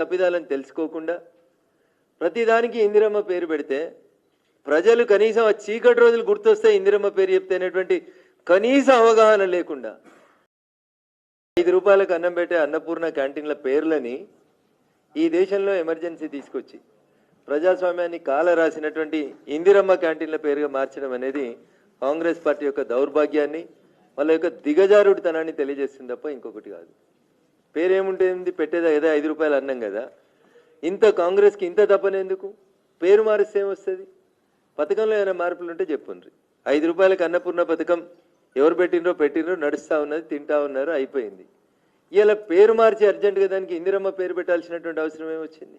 తప్పిదాలను తెలుసుకోకుండా ప్రతిదానికి ఇందిరమ్మ పేరు పెడితే ప్రజలు కనీసం ఆ చీకటి రోజులు గుర్తొస్తే ఇందిరమ్మ పేరు చెప్తేనేటువంటి కనీస అవగాహన లేకుండా 5 రూపాయలకు అన్నం పెట్టే అన్నపూర్ణ క్యాంటీన్ల పేర్లని ఈ దేశంలో ఎమర్జెన్సీ తీసుకొచ్చి ప్రజాస్వామ్యాన్ని కాల రాసినటువంటి ఇందిరమ్మ క్యాంటీన్ల పేరుగా మార్చడం అనేది కాంగ్రెస్ పార్టీ యొక్క దౌర్భాగ్యాన్ని వాళ్ళ యొక్క దిగజారుడితనాన్ని తెలియజేస్తుంది తప్ప ఇంకొకటి కాదు. పేరేముంటుంది, పెట్టేదా ఏదో 5 రూపాయలు అన్నం కదా. ఇంత కాంగ్రెస్కి ఇంత తప్పనేందుకు? పేరు మారిస్తే ఏమొస్తుంది? పథకంలో ఏమైనా మార్పులు ఉంటే చెప్పుండ్రి. 5 రూపాయలకు అన్నపూర్ణ పథకం ఎవరు పెట్టినరో నడుస్తూ ఉన్నది, తింటా ఉన్నారు, అయిపోయింది. ఇలా పేరు మార్చి అర్జెంటుగా దానికి ఇందిరమ్మ పేరు పెట్టాల్సినటువంటి అవసరం ఏమొచ్చింది?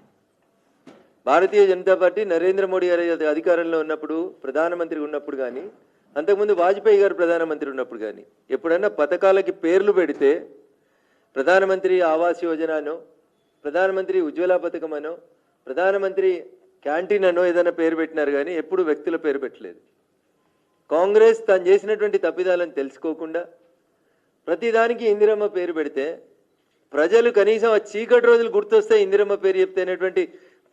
భారతీయ జనతా పార్టీ నరేంద్ర మోడీ గారి అధికారంలో ఉన్నప్పుడు, ప్రధానమంత్రి ఉన్నప్పుడు కానీ, అంతకుముందు వాజ్పేయి గారు ప్రధానమంత్రి ఉన్నప్పుడు కానీ ఎప్పుడన్నా పథకాలకి పేర్లు పెడితే ప్రధానమంత్రి ఆవాస్ యోజన అనో, ప్రధానమంత్రి ఉజ్వల పథకం అనో, ప్రధానమంత్రి క్యాంటీన్ అనో ఏదైనా పేరు పెట్టినారు కానీ ఎప్పుడు వ్యక్తుల పేరు పెట్టలేదు. కాంగ్రెస్ తాను చేసినటువంటి తప్పిదాలను తెలుసుకోకుండా ప్రతిదానికి ఇందిరమ్మ పేరు పెడితే ప్రజలు కనీసం ఆ చీకటి రోజులు గుర్తొస్తే ఇందిరమ్మ పేరు చెప్తేనేటువంటి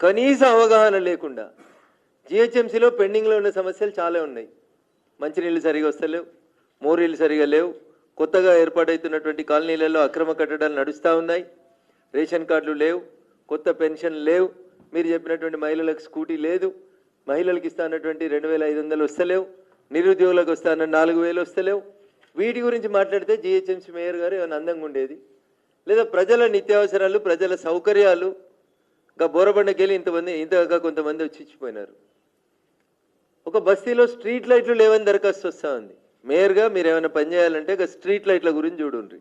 కనీస అవగాహన లేకుండా జిహెచ్ఎంసీలో పెండింగ్లో ఉన్న సమస్యలు చాలా ఉన్నాయి. మంచినీళ్ళు సరిగా వస్తలేవు, మోరీలు సరిగా లేవు, కొత్తగా ఏర్పాటవుతున్నటువంటి కాలనీలలో అక్రమ కట్టడాలు నడుస్తూ ఉన్నాయి, రేషన్ కార్డులు లేవు, కొత్త పెన్షన్ లేవు, మీరు చెప్పినటువంటి మహిళలకు స్కూటీ లేదు, మహిళలకు ఇస్తానటువంటి 2500 వస్తలేవు, నిరుద్యోగులకు వస్తాన 4000 వస్తలేవు. వీటి గురించి మాట్లాడితే జిహెచ్ఎంసీ మేయర్ గారు ఏమైనా అందంగా ఉండేది, లేదా ప్రజల నిత్యావసరాలు, ప్రజల సౌకర్యాలు ఇంకా బోరబండకెళ్ళి ఇంతగా కొంతమంది వచ్చి ఇచ్చిపోయినారు. ఒక బస్తీలో స్ట్రీట్ లైట్లు లేవని దరఖాస్తు వస్తూ ఉంది. మేయర్గా మీరు ఏమైనా పని చేయాలంటే ఇక స్ట్రీట్ లైట్ల గురించి చూడండి.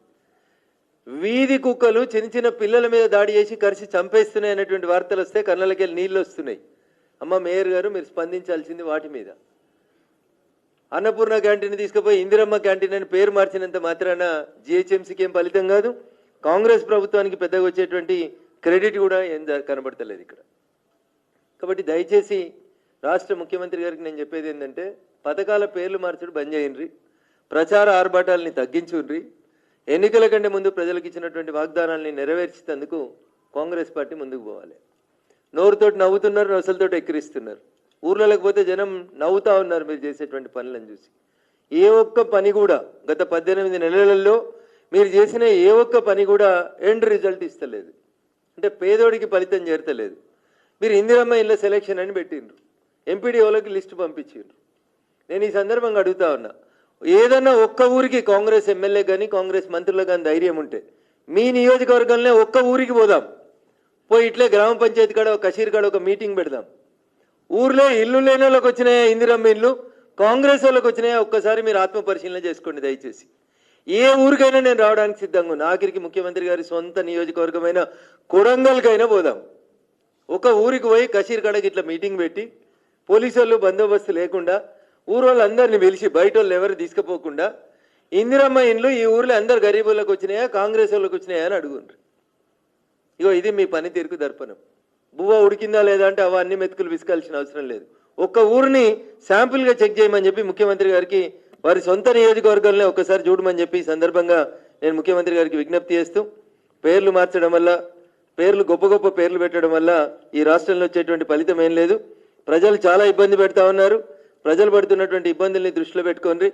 వీధి కుక్కలు చిన్న చిన్న పిల్లల మీద దాడి చేసి కరిసి చంపేస్తున్నాయి అనేటువంటి వార్తలు వస్తే కళ్ళకి వెళ్ళి నీళ్ళు వస్తున్నాయి. అమ్మ మేయర్ గారు మీరు స్పందించాల్సింది వాటి మీద. అన్నపూర్ణ క్యాంటీన్ తీసుకుపోయి ఇందిరమ్మ క్యాంటీన్ అని పేరు మార్చినంత మాత్రాన జిహెచ్ఎంసీకి ఏం ఫలితం కాదు, కాంగ్రెస్ ప్రభుత్వానికి పెద్దగా వచ్చేటువంటి క్రెడిట్ కూడా ఏం కనబడతలేదు ఇక్కడ. కాబట్టి దయచేసి రాష్ట్ర ముఖ్యమంత్రి గారికి నేను చెప్పేది ఏంటంటే పథకాల పేర్లు మార్చడం బంద్ చేయండి, ప్రచార ఆర్భాటాలని తగ్గించుండ్రి, ఎన్నికల కంటే ముందు ప్రజలకు ఇచ్చినటువంటి వాగ్దానాలని నెరవేర్చేందుకు కాంగ్రెస్ పార్టీ ముందుకు పోవాలి. నోరుతోటి నవ్వుతున్నారు, నొసలతోటి ఎక్కిరిస్తున్నారు. ఊర్లలోకి పోతే జనం నవ్వుతూ ఉన్నారు మీరు చేసేటువంటి పనులను చూసి. ఏ ఒక్క పని కూడా గత 18 నెలలలో మీరు చేసిన ఏ ఒక్క పని కూడా ఎండ్ రిజల్ట్ ఇస్తలేదు, అంటే పేదోడికి ఫలితం చేరతలేదు. మీరు ఇందిరమ్మ ఇళ్ళ సెలెక్షన్ అని పెట్టిండ్రు, ఎంపీడీఓలకి లిస్టు పంపించిండ్రు. నేను ఈ సందర్భంగా అడుగుతా ఉన్నా, ఏదన్నా ఒక్క ఊరికి కాంగ్రెస్ ఎమ్మెల్యే కానీ కాంగ్రెస్ మంత్రులకు కానీ ధైర్యం ఉంటే మీ నియోజకవర్గంలో ఒక్క ఊరికి పోదాం, పోయి ఇట్లే గ్రామ పంచాయతీ కాడ కషీర్ కాడ ఒక మీటింగ్ పెడదాం. ఊర్లో ఇల్లు లేని వాళ్ళకి వచ్చినాయా ఇందిరమ్మ ఇల్లు, కాంగ్రెస్ వాళ్ళకి వచ్చినాయా ఒక్కసారి మీరు ఆత్మ పరిశీలన చేసుకోండి దయచేసి. ఏ ఊరికైనా నేను రావడానికి సిద్ధంగా ఉన్నా. ఆఖరికి ముఖ్యమంత్రి గారి సొంత నియోజకవర్గమైన కొడంగల్కైనా పోదాం. ఒక ఊరికి పోయి కషీర్ కాడకి ఇట్లా మీటింగ్ పెట్టి పోలీసు వాళ్ళు బందోబస్తు లేకుండా ఊరు వాళ్ళందరినీ పిలిచి బయట వాళ్ళు ఎవరు తీసుకుపోకుండా ఇందిరమ్మ ఇండ్లు ఈ ఊర్లో అందరు గరీబులకు వచ్చినాయా కాంగ్రెస్ వాళ్ళకి వచ్చినాయా అని అడుగుండ్రు. ఇగో ఇది మీ పనితీరుకు దర్పణం. బువ్వ ఉడికిందా లేదా అంటే అవన్నీ మెతుకులు విసుకాల్సిన అవసరం లేదు. ఒక్క ఊరిని శాంపుల్గా చెక్ చేయమని చెప్పి ముఖ్యమంత్రి గారికి వారి సొంత నియోజకవర్గంలో ఒకసారి చూడమని చెప్పి ఈ సందర్భంగా నేను ముఖ్యమంత్రి గారికి విజ్ఞప్తి చేస్తూ, పేర్లు మార్చడం వల్ల, పేర్లు గొప్ప గొప్ప పేర్లు పెట్టడం వల్ల ఈ రాష్ట్రంలో వచ్చేటువంటి ఫలితం ఏం లేదు. ప్రజలు చాలా ఇబ్బంది పెడతా ఉన్నారు. ప్రజలు పడుతున్నటువంటి ఇబ్బందుల్ని దృష్టిలో పెట్టుకోండి.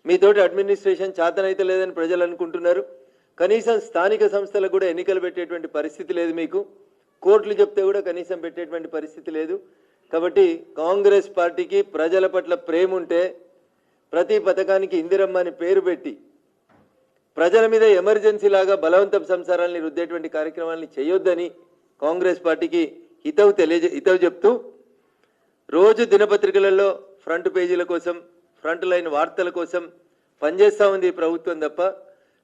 మీతోటి అడ్మినిస్ట్రేషన్ చేతనైతే లేదని ప్రజలు అనుకుంటున్నారు. కనీసం స్థానిక సంస్థలకు కూడా ఎన్నికలు పెట్టేటువంటి పరిస్థితి లేదు మీకు. కోర్టులు చెప్తే కూడా కనీసం పెట్టేటువంటి పరిస్థితి లేదు. కాబట్టి కాంగ్రెస్ పార్టీకి ప్రజల పట్ల ప్రేమ ఉంటే ప్రతి పథకానికి ఇందిరమ్మ అని పేరు పెట్టి ప్రజల మీద ఎమర్జెన్సీ లాగా బలవంతపు సంసారాలని రుద్దేటువంటి కార్యక్రమాలని చేయొద్దని కాంగ్రెస్ పార్టీకి హితవు చెప్తూ, రోజు దినపత్రికలలో ఫ్రంట్ పేజీల కోసం, ఫ్రంట్ లైన్ వార్తల కోసం పనిచేస్తూ ఉంది ఈ ప్రభుత్వం తప్ప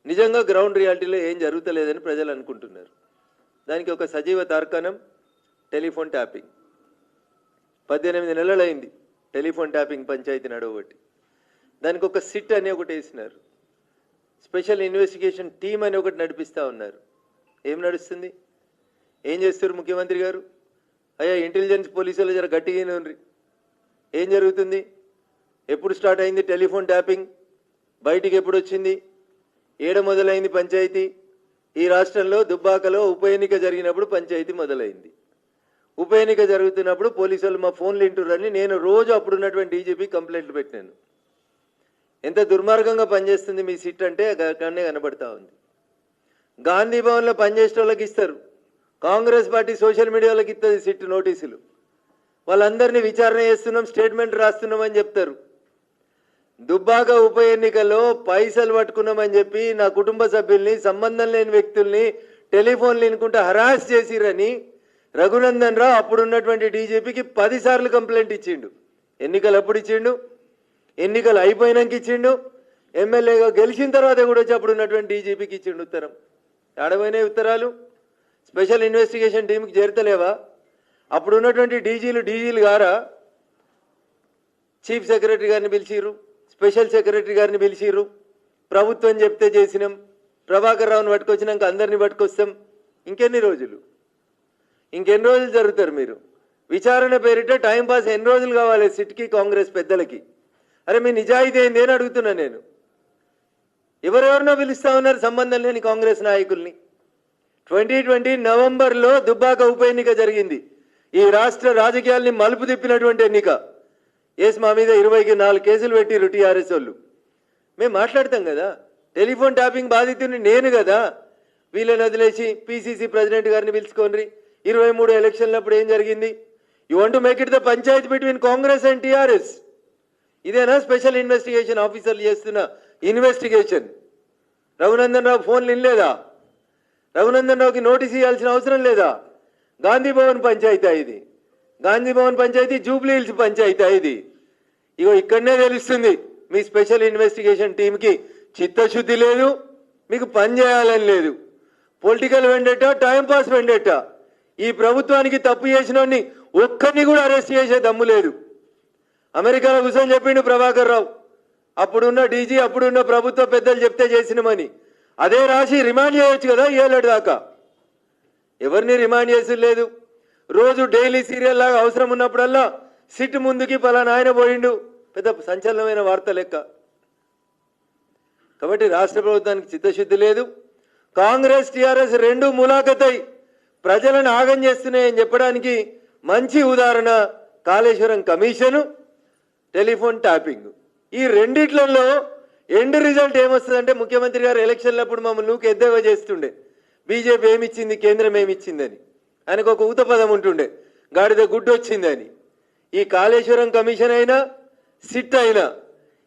నిజంగా గ్రౌండ్ రియాలిటీలో ఏం జరుగుతలేదని ప్రజలు అనుకుంటున్నారు. దానికి ఒక సజీవ తార్కాణం టెలిఫోన్ ట్యాపింగ్. 18 నెలలైంది టెలిఫోన్ ట్యాపింగ్ పంచాయతీ నడవబట్టి. దానికి ఒక సిట్ అని ఒకటి వేసినారు, స్పెషల్ ఇన్వెస్టిగేషన్ టీమ్ అని ఒకటి నడిపిస్తూ ఉన్నారు. ఏం నడుస్తుంది, ఏం చేస్తారు ముఖ్యమంత్రి గారు? అయ్యా ఇంటెలిజెన్స్ పోలీసులు జర గట్టిగానే ఉండ్రి. ఏం జరుగుతుంది? ఎప్పుడు స్టార్ట్ అయింది టెలిఫోన్ ట్యాపింగ్? బయటికి ఎప్పుడు వచ్చింది? ఏడ మొదలైంది పంచాయతీ? ఈ రాష్ట్రంలో దుబ్బాకలో ఉప ఎన్నిక జరిగినప్పుడు పంచాయతీ మొదలైంది. ఉప ఎన్నిక జరుగుతున్నప్పుడు పోలీసులు మా ఫోన్లు వింటున్నారని నేను రోజు అప్పుడున్నటువంటి డీజీపీ కంప్లైంట్లు పెట్టాను. ఎంత దుర్మార్గంగా పనిచేస్తుంది మీ సిట్ అంటే అక్కడనే కనబడతా ఉంది. గాంధీ భవన్లో పనిచేసే వాళ్ళకి ఇస్తారు, కాంగ్రెస్ పార్టీ సోషల్ మీడియాలోకి ఇస్తుంది సిట్ నోటీసులు. వాళ్ళందరినీ విచారణ చేస్తున్నాం, స్టేట్మెంట్ రాస్తున్నాం అని చెప్తారు. దుబ్బాక ఉప ఎన్నికల్లో పైసలు పట్టుకున్నామని చెప్పి నా కుటుంబ సభ్యుల్ని, సంబంధం లేని వ్యక్తుల్ని టెలిఫోన్లు వినుకుంటూ హరాస్ చేసిరని రఘునందన్ రావు అప్పుడున్నటువంటి డీజీపీకి 10 సార్లు కంప్లైంట్ ఇచ్చిండు. ఎన్నికలు అప్పుడు ఇచ్చిండు, ఎన్నికలు అయిపోయినాక ఇచ్చిండు, ఎమ్మెల్యేగా గెలిచిన తర్వాత కూడా వచ్చి అప్పుడున్నటువంటి డీజీపీకి ఇచ్చిండు ఉత్తరం. ఆడపోయినాయి ఉత్తరాలు. స్పెషల్ ఇన్వెస్టిగేషన్ టీంకి చేరతలేవా? అప్పుడున్నటువంటి డీజీలు గారా చీఫ్ సెక్రటరీ గారిని పిలిచిర్రు, స్పెషల్ సెక్రటరీ గారిని పిలిచిర్రు. ప్రభుత్వం చెప్తే చేసినాం, ప్రభాకర్ రావుని పట్టుకొచ్చినాక అందరినీ పట్టుకొస్తాం. ఇంకెన్ని రోజులు జరుగుతారు మీరు? విచారణ పేరిట టైంపాస్ ఎన్ని రోజులు కావాలి సిట్కి, కాంగ్రెస్ పెద్దలకి? అరే మీ నిజాయితీ ఏంది అని అడుగుతున్నా నేను. ఎవరెవరినో పిలుస్తా ఉన్నారు సంబంధం లేని కాంగ్రెస్ నాయకుల్ని. 2020 నవంబర్లో దుబ్బాక ఉప ఎన్నిక జరిగింది. ఈ రాష్ట్ర రాజకీయాల్ని మలుపు తిప్పినటువంటి ఎన్నిక. మా మీద 24 కేసులు పెట్టిరు టీఆర్ఎస్ వాళ్ళు. మేము మాట్లాడతాం కదా, టెలిఫోన్ ట్యాపింగ్ బాధితుడిని నేను కదా. వీళ్ళని వదిలేసి పిసిసి ప్రెసిడెంట్ గారిని పిలుచుకోండి. 23 ఎలక్షన్లప్పుడు ఏం జరిగింది? You want to make it the Panchayat between Congress and TRS. ఇదేనా స్పెషల్ ఇన్వెస్టిగేషన్ ఆఫీసర్లు చేస్తున్న ఇన్వెస్టిగేషన్? రఘునందన్ రావు ఫోన్లు వినలేదా? రఘునందన్ రావుకి నోటీస్ ఇవ్వాల్సిన అవసరం లేదా? గాంధీ భవన్ పంచాయతీ ఇది, గాంధీ భవన్ పంచాయతీ జూబ్లీ హిల్స్ పంచాయతీ ఇది. ఇగో ఇక్కడనే తెలుస్తుంది మీ స్పెషల్ ఇన్వెస్టిగేషన్ టీంకి చిత్తశుద్ధి లేదు, మీకు పని చేయాలని లేదు. Political vendetta, timepass vendetta. ఈ ప్రభుత్వానికి తప్పు చేసినోడిని ఒక్కరిని కూడా అరెస్ట్ చేసే దమ్ము లేదు. అమెరికాలో కూర్చొని చెప్పిండు ప్రభాకర్ రావు, అప్పుడున్న డీజీ, అప్పుడున్న ప్రభుత్వ పెద్దలు చెప్తే చేసినామని. అదే రాసి రిమాండ్ చేయొచ్చు కదా 7 ఏళ్ళ దాకా. ఎవరిని రిమాండ్ చేసి లేదు. రోజు డైలీ సీరియల్ లాగా అవసరం ఉన్నప్పుడల్లా సిట్ ముందుకి పలానా ఆయన పోయిండు, పెద్ద సంచలనమైన వార్త లెక్క. కాబట్టి రాష్ట్ర ప్రభుత్వానికి చిత్తశుద్ధి లేదు. కాంగ్రెస్ టీఆర్ఎస్ రెండు ములాఖతై ప్రజలను ఆగం చేస్తున్నాయని చెప్పడానికి మంచి ఉదాహరణ కాళేశ్వరం కమిషను, టెలిఫోన్ ట్యాపింగ్. ఈ రెండిట్లలో ఎండ్ రిజల్ట్ ఏమొస్తుందంటే, ముఖ్యమంత్రి గారు ఎలక్షన్లప్పుడు మమ్మల్ని నూకు ఎద్దేవా చేస్తుండే, బీజేపీ ఏమిచ్చింది, కేంద్రం ఏమిచ్చిందని. ఆయనకు ఒక ఊత పదం ఉంటుండే, గాడిద గుడ్డు వచ్చిందని. ఈ కాళేశ్వరం కమిషన్ అయినా, సిట్ అయినా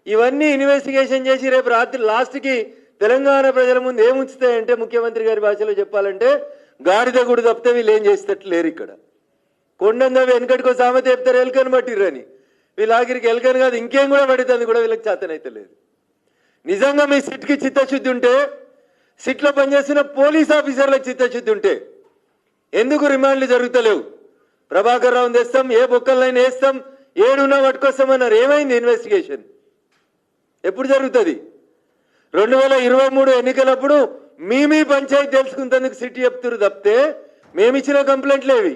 ఇవన్నీ ఇన్వెస్టిగేషన్ చేసి రేపు రాత్రి లాస్ట్కి తెలంగాణ ప్రజల ముందు ఏముంచుతాయంటే, ముఖ్యమంత్రి గారి భాషలో చెప్పాలంటే గాడిద గుడి తప్పితే వీళ్ళు ఏం చేసేటట్లు లేరు. ఇక్కడ కొండందవి వెనకటికో సామెత చెప్తారు, ఎలుకను పట్టిర్రని. వీళ్ళ ఆఖరికి ఎలుకను కాదు ఇంకేం కూడా పడుతుంది కూడా వీళ్ళకి చేతనైతే లేదు. నిజంగా మీ సిట్కి చిత్తశుద్ధి ఉంటే, సిట్లో పనిచేస్తున్న పోలీస్ ఆఫీసర్లకు చిత్తశుద్ధి ఉంటే ఎందుకు రిమాండ్లు జరుగుతలేవు? ప్రభాకర్ రావుని తెస్తాం, ఏ బొక్కలైనా వేస్తాం, ఏడున్నా పట్టుకొస్తామన్నారు. ఏమైంది ఇన్వెస్టిగేషన్? ఎప్పుడు జరుగుతుంది? 2023 ఎన్నికలప్పుడు మీ పంచాయతీ తెలుసుకుంటేందుకు సిట్ చెప్తురు తప్పితే మేమిచ్చిన కంప్లైంట్లేవి.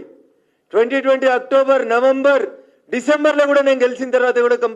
2020 అక్టోబర్, నవంబర్, డిసెంబర్లో కూడా నేను గెలిచిన తర్వాత కూడా కంప్లైంట్